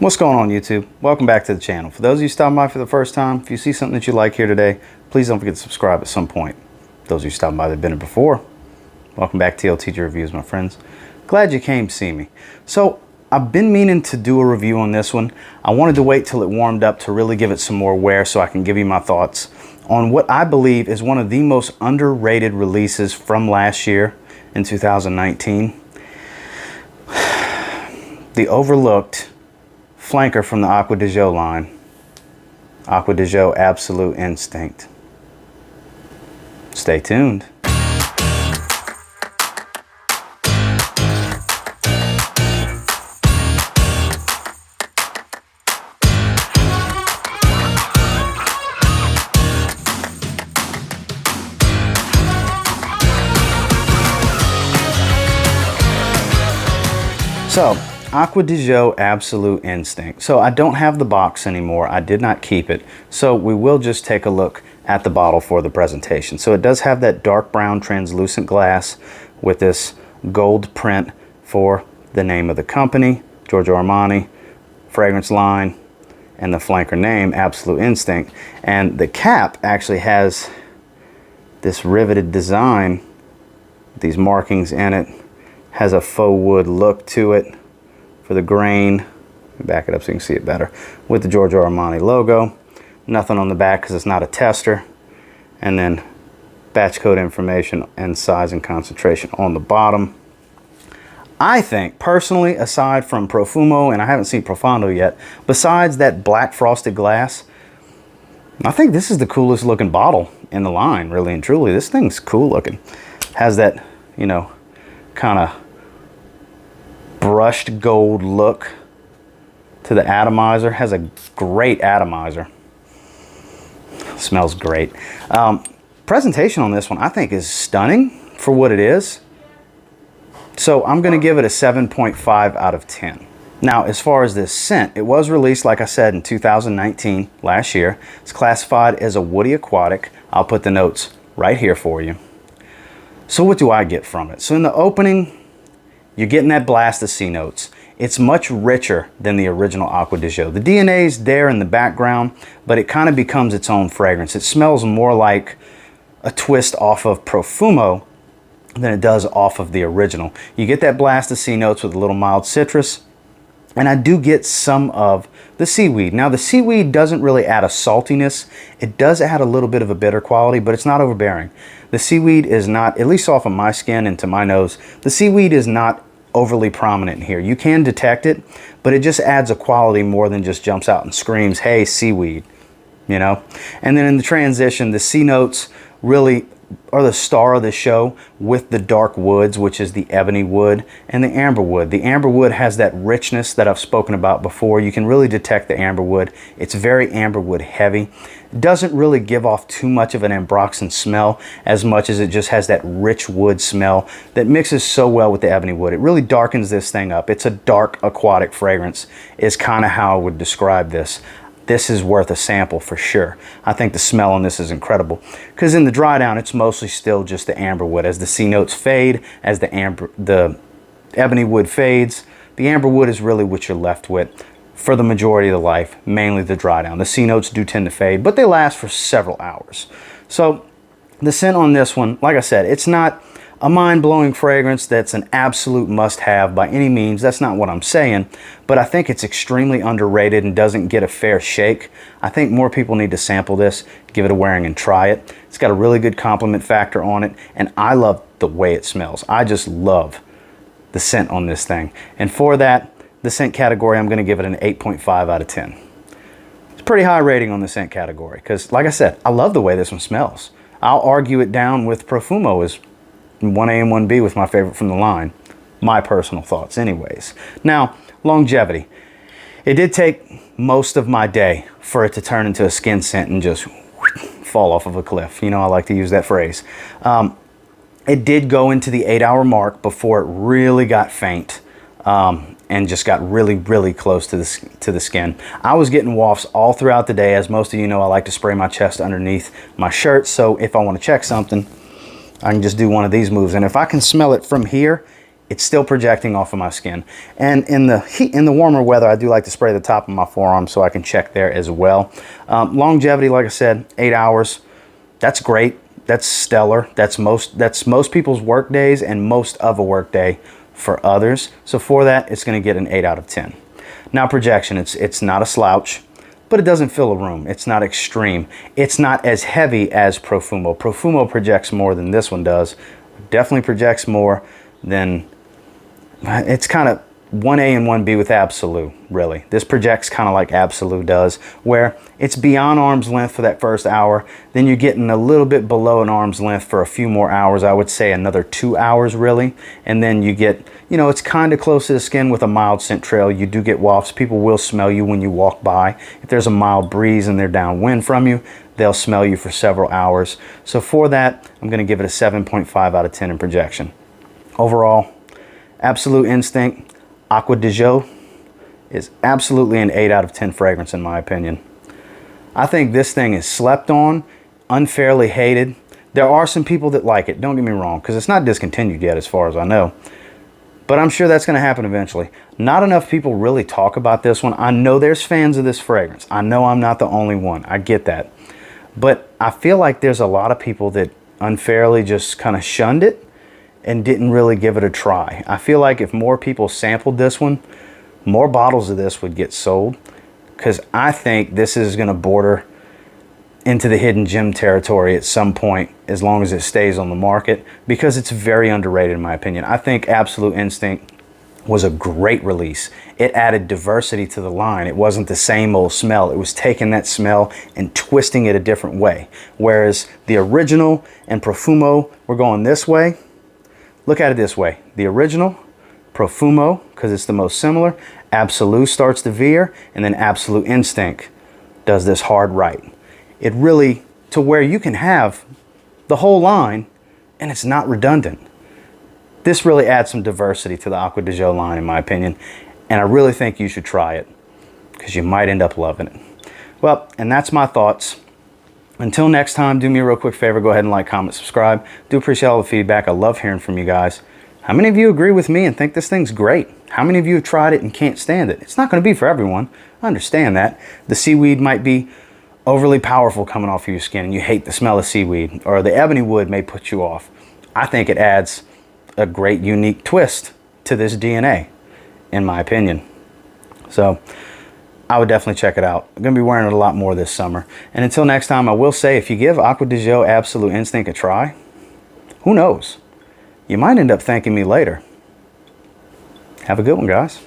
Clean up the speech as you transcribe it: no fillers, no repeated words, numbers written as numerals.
What's going on, YouTube? Welcome back to the channel. For those of you stopping by for the first time, if you see something that you like here today, please don't forget to subscribe at some point. Those of you stopping by that have been here before, welcome back to TLTG Reviews, my friends. Glad you came to see me. So I've been meaning to do a review on this one. I wanted to wait till it warmed up to really give it some more wear so I can give you my thoughts on what I believe is one of the most underrated releases from last year in 2019. The overlooked flanker from the Acqua di Gio line, Acqua di Gio Absolu Instinct. Stay tuned. So, Acqua di Gio Absolu Instinct. So I don't have the box anymore. I did not keep it. So we will just take a look at the bottle for the presentation. So it does have that dark brown translucent glass with this gold print for the name of the company, Giorgio Armani, fragrance line, and the flanker name, Absolu Instinct. And the cap actually has this riveted design, these markings in it, has a faux wood look to it. For the grain, back it up so you can see it better, with the Giorgio Armani logo. Nothing on the back because it's not a tester. And then batch code information and size and concentration on the bottom. I think, personally, aside from Profumo, and I haven't seen Profondo yet, besides that black frosted glass, I think this is the coolest looking bottle in the line, really and truly. This thing's cool looking. Has that, you know, kind of brushed gold look to the atomizer. Has a great atomizer. Smells great. Presentation on this one I think is stunning for what it is. So I'm going to give it a 7.5 out of 10. Now, as far as this scent, it was released, like I said, in 2019, last year. It's classified as a woody aquatic. I'll put the notes right here for you. So what do I get from it? So in the opening, you're getting that blast of C notes. It's much richer than the original Acqua di Gio. The DNA is there in the background, but it kind of becomes its own fragrance. It smells more like a twist off of Profumo than it does off of the original. You get that blast of C notes with a little mild citrus, and I do get some of the seaweed. Now, the seaweed doesn't really add a saltiness. It does add a little bit of a bitter quality, but it's not overbearing. The seaweed is not, at least off of my skin and to my nose, the seaweed is not overly prominent here. You can detect it, but it just adds a quality more than just jumps out and screams, hey, seaweed, you know? And then in the transition, the C notes really are the star of the show with the dark woods, which is the ebony wood and the amber wood. The amber wood has that richness that I've spoken about before. You can really detect the amber wood. It's very amber wood heavy. It doesn't really give off too much of an ambroxan smell as much as it just has that rich wood smell that mixes so well with the ebony wood. It really darkens this thing up. It's a dark aquatic fragrance is kind of how I would describe this. This is worth a sample for sure. I think the smell on this is incredible because in the dry down, it's mostly still just the amber wood. As the C notes fade, as the ebony wood fades, the amber wood is really what you're left with for the majority of the life, mainly the dry down. The C notes do tend to fade, but they last for several hours. So the scent on this one, like I said, it's not a mind-blowing fragrance that's an absolute must-have by any means. That's not what I'm saying, but I think it's extremely underrated and doesn't get a fair shake. I think more people need to sample this, give it a wearing, and try it. It's got a really good compliment factor on it, and I love the way it smells. I just love the scent on this thing. And for that, the scent category, I'm going to give it an 8.5 out of 10. It's a pretty high rating on the scent category because, like I said, I love the way this one smells. I'll argue it down with Profumo as 1A and 1B with my favorite from the line. My personal thoughts anyways. Now, longevity. It did take most of my day for it to turn into a skin scent and just fall off of a cliff. You know, I like to use that phrase. It did go into the 8-hour mark before it really got faint and just got really, really close to the skin. I was getting wafts all throughout the day. As most of you know, I like to spray my chest underneath my shirt. So if I want to check something, I can just do one of these moves. And if I can smell it from here, it's still projecting off of my skin. And in the heat, in the warmer weather, I do like to spray the top of my forearm so I can check there as well. Longevity, like I said, 8 hours. That's great. That's stellar. That's most people's work days and most of a work day for others. So for that, it's going to get an 8 out of 10. Now projection, it's not a slouch, but it doesn't fill a room. It's not extreme. It's not as heavy as Profumo. Profumo projects more than this one does. Definitely projects more than, it's kind of 1A and 1B with Absolu, really. This projects kind of like Absolu does, where it's beyond arm's length for that first hour. Then you're getting a little bit below an arm's length for a few more hours. I would say another 2 hours, really. And then you get, you know, it's kind of close to the skin with a mild scent trail. You do get wafts. People will smell you when you walk by. If there's a mild breeze and they're downwind from you, they'll smell you for several hours. So for that, I'm going to give it a 7.5 out of 10 in projection. Overall, Absolute Instinct Acqua di Gio is absolutely an 8 out of 10 fragrance in my opinion. I think this thing is slept on, unfairly hated. There are some people that like it, don't get me wrong, because it's not discontinued yet as far as I know. But I'm sure that's going to happen eventually. Not enough people really talk about this one. I know there's fans of this fragrance. I know I'm not the only one. I get that. But I feel like there's a lot of people that unfairly just kind of shunned it and didn't really give it a try. I feel like if more people sampled this one, more bottles of this would get sold, because I think this is going to border into the hidden gem territory at some point, as long as it stays on the market, because it's very underrated in my opinion. I think Absolute Instinct was a great release. It added diversity to the line. It wasn't the same old smell. It was taking that smell and twisting it a different way. Whereas the original and Profumo were going this way. Look at it this way. The original, Profumo, because it's the most similar. Absolu starts to veer, and then Absolute Instinct does this hard right. It really, to where you can have the whole line, and it's not redundant. This really adds some diversity to the Acqua di Gio line, in my opinion, and I really think you should try it, because you might end up loving it. Well, and that's my thoughts. Until next time, do me a real quick favor. Go ahead and like, comment, subscribe. Do appreciate all the feedback. I love hearing from you guys. How many of you agree with me and think this thing's great? How many of you have tried it and can't stand it? It's not going to be for everyone. I understand that. The seaweed might be overly powerful coming off of your skin and you hate the smell of seaweed, or the ebony wood may put you off. I think it adds a great unique twist to this DNA, in my opinion. So I would definitely check it out. I'm going to be wearing it a lot more this summer. And until next time, I will say, if you give Acqua di Gio Absolute Instinct a try, who knows? You might end up thanking me later. Have a good one, guys.